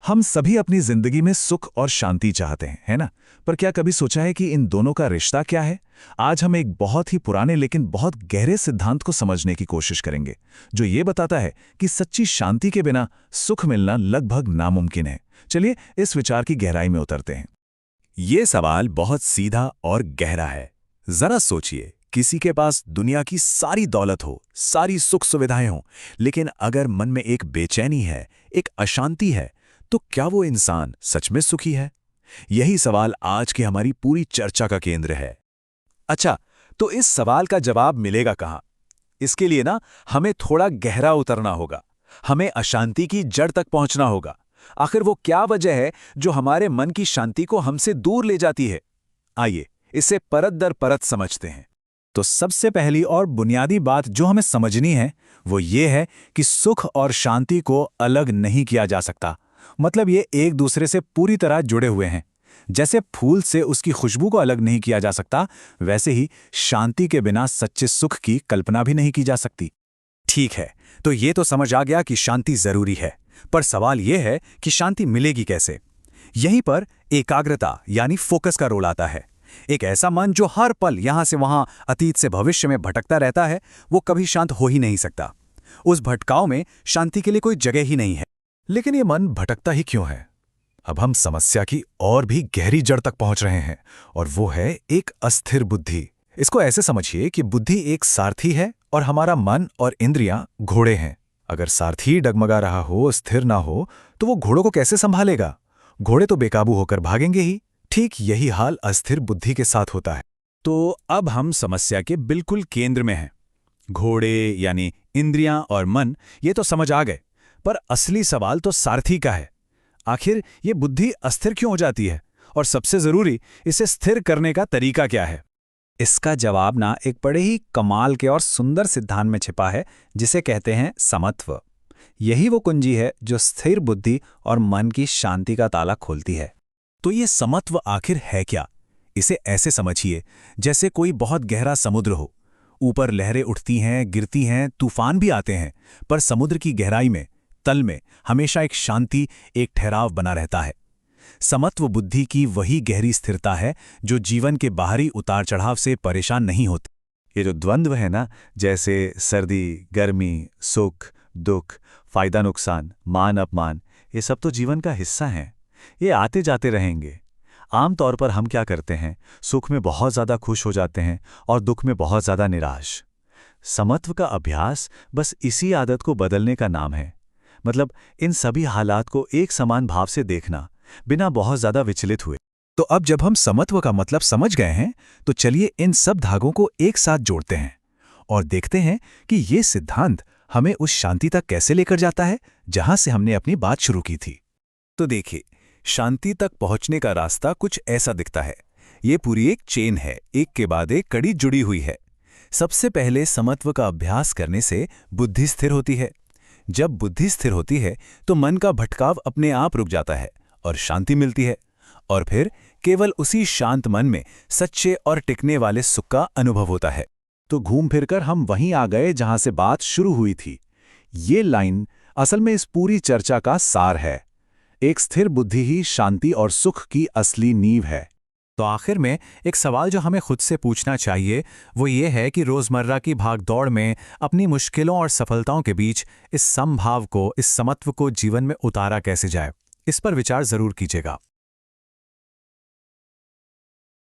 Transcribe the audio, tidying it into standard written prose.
हम सभी अपनी जिंदगी में सुख और शांति चाहते हैं, है ना? पर क्या कभी सोचा है कि इन दोनों का रिश्ता क्या है? आज हम एक बहुत ही पुराने लेकिन बहुत गहरे सिद्धांत को समझने की कोशिश करेंगे, जो ये बताता है कि सच्ची शांति के बिना सुख मिलना लगभग नामुमकिन है। चलिए इस विचार की गहराई में उतरते हैं। ये सवाल बहुत सीधा और गहरा है। जरा सोचिए, किसी के पास दुनिया की सारी दौलत हो, सारी सुख सुविधाएं हों, लेकिन अगर मन में एक बेचैनी है, एक अशांति है, तो क्या वो इंसान सच में सुखी है? यही सवाल आज की हमारी पूरी चर्चा का केंद्र है। अच्छा, तो इस सवाल का जवाब मिलेगा कहाँ? इसके लिए ना हमें थोड़ा गहरा उतरना होगा। हमें अशांति की जड़ तक पहुंचना होगा। आखिर वो क्या वजह है जो हमारे मन की शांति को हमसे दूर ले जाती है? आइए इसे परत दर परत समझते हैं। तो सबसे पहली और बुनियादी बात जो हमें समझनी है वो ये है कि सुख और शांति को अलग नहीं किया जा सकता। मतलब ये एक दूसरे से पूरी तरह जुड़े हुए हैं। जैसे फूल से उसकी खुशबू को अलग नहीं किया जा सकता, वैसे ही शांति के बिना सच्चे सुख की कल्पना भी नहीं की जा सकती। ठीक है, तो ये तो समझ आ गया कि शांति जरूरी है, पर सवाल ये है कि शांति मिलेगी कैसे? यहीं पर एकाग्रता यानी फोकस का रोल आता है। एक ऐसा मन जो हर पल यहां से वहां, अतीत से भविष्य में भटकता रहता है, वो कभी शांत हो ही नहीं सकता। उस भटकाव में शांति के लिए कोई जगह ही नहीं है। लेकिन ये मन भटकता ही क्यों है? अब हम समस्या की और भी गहरी जड़ तक पहुंच रहे हैं, और वो है एक अस्थिर बुद्धि। इसको ऐसे समझिए कि बुद्धि एक सारथी है और हमारा मन और इंद्रियां घोड़े हैं। अगर सारथी डगमगा रहा हो, स्थिर ना हो, तो वो घोड़ों को कैसे संभालेगा? घोड़े तो बेकाबू होकर भागेंगे ही। ठीक यही हाल अस्थिर बुद्धि के साथ होता है। तो अब हम समस्या के बिल्कुल केंद्र में हैं। घोड़े यानी इंद्रियां और मन, ये तो समझ आ गए, पर असली सवाल तो सारथी का है। आखिर ये बुद्धि अस्थिर क्यों हो जाती है, और सबसे जरूरी, इसे स्थिर करने का तरीका क्या है? इसका जवाब ना एक बड़े ही कमाल के और सुंदर सिद्धांत में छिपा है, जिसे कहते हैं समत्व। यही वो कुंजी है जो स्थिर बुद्धि और मन की शांति का ताला खोलती है। तो ये समत्व आखिर है क्या? इसे ऐसे समझिए जैसे कोई बहुत गहरा समुद्र हो। ऊपर लहरें उठती हैं, गिरती हैं, तूफान भी आते हैं, पर समुद्र की गहराई में, तल में हमेशा एक शांति, एक ठहराव बना रहता है। समत्व बुद्धि की वही गहरी स्थिरता है जो जीवन के बाहरी उतार चढ़ाव से परेशान नहीं होती। ये जो द्वंद्व है ना, जैसे सर्दी, गर्मी, सुख, दुख, फायदा नुकसान, मान अपमान, ये सब तो जीवन का हिस्सा हैं। ये आते जाते रहेंगे। आमतौर पर हम क्या करते हैं, सुख में बहुत ज़्यादा खुश हो जाते हैं और दुख में बहुत ज़्यादा निराश। समत्व का अभ्यास बस इसी आदत को बदलने का नाम है। मतलब इन सभी हालात को एक समान भाव से देखना, बिना बहुत ज़्यादा विचलित हुए। तो अब जब हम समत्व का मतलब समझ गए हैं, तो चलिए इन सब धागों को एक साथ जोड़ते हैं और देखते हैं कि ये सिद्धांत हमें उस शांति तक कैसे लेकर जाता है जहां से हमने अपनी बात शुरू की थी। तो देखिए, शांति तक पहुंचने का रास्ता कुछ ऐसा दिखता है। ये पूरी एक चेन है, एक के बाद एक कड़ी जुड़ी हुई है। सबसे पहले समत्व का अभ्यास करने से बुद्धि स्थिर होती है। जब बुद्धि स्थिर होती है तो मन का भटकाव अपने आप रुक जाता है और शांति मिलती है। और फिर केवल उसी शांत मन में सच्चे और टिकने वाले सुख का अनुभव होता है। तो घूम फिरकर हम वहीं आ गए जहां से बात शुरू हुई थी। ये लाइन असल में इस पूरी चर्चा का सार है। एक स्थिर बुद्धि ही शांति और सुख की असली नींव है। तो आखिर में एक सवाल जो हमें खुद से पूछना चाहिए वो ये है कि रोज़मर्रा की भागदौड़ में अपनी मुश्किलों और सफलताओं के बीच इस समभाव को, इस समत्व को जीवन में उतारा कैसे जाए। इस पर विचार ज़रूर कीजिएगा।